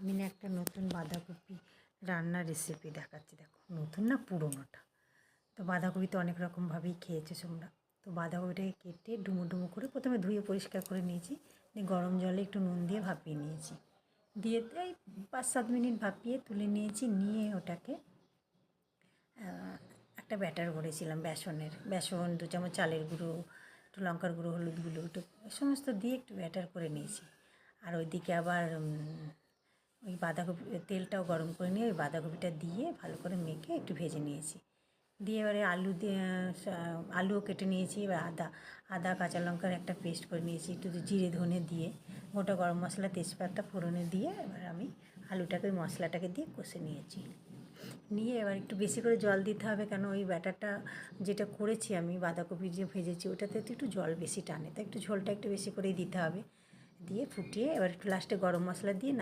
আমি না একটা নতুন বাঁধাকপি রান্নার রেসিপি দেখাচ্ছি। দেখো, নতুন না পুরোনোটা। তো বাঁধাকপি তো অনেক রকমভাবেই খেয়েছো তোমরা। তো বাঁধাকপিটাকে কেটে ডুমো ডুমো করে প্রথমে ধুয়ে পরিষ্কার করে নিয়েছি, দিয়ে গরম জলে একটু নুন দিয়ে ভাপিয়ে নিয়েছি, দিয়ে এই 5-7 মিনিট ভাপিয়ে তুলে নিয়েছি। নিয়ে ওটাকে একটা ব্যাটার করেছিলাম বেসন 2 চামচ, চালের গুঁড়ো, একটু লঙ্কার গুঁড়ো, হলুদ গুঁড়ো, একটু সমস্ত দিয়ে একটু ব্যাটার করে নিয়েছি। আর ওইদিকে আবার ওই বাঁধাকপি তেলটাও গরম করে নিয়ে ওই বাঁধাকপিটা দিয়ে ভালো করে মেখে একটু ভেজে নিয়েছি। দিয়ে এবারে আলু দিয়ে আলুও কেটে নিয়েছি। এবার আদা কাঁচা লঙ্কার একটা পেস্ট করে নিয়েছি, একটু জিরে ধনে দিয়ে গোটা গরম মশলা তেজপাতা ফোড়নে দিয়ে এবার আমি আলুটাকে ওই মশলাটাকে দিয়ে কষে নিয়েছি। নিয়ে এবার একটু বেশি করে জল দিতে হবে, কেন ওই ব্যাটারটা যেটা করেছি আমি বাঁধাকপি যে ভেজেছি ওটাতে তো একটু জল বেশি টানে, তাই একটু ঝোলটা একটু বেশি করেই দিতে হবে। দিয়ে ফুটিয়ে এবার একটু লাস্টে গরম মশলা দিয়ে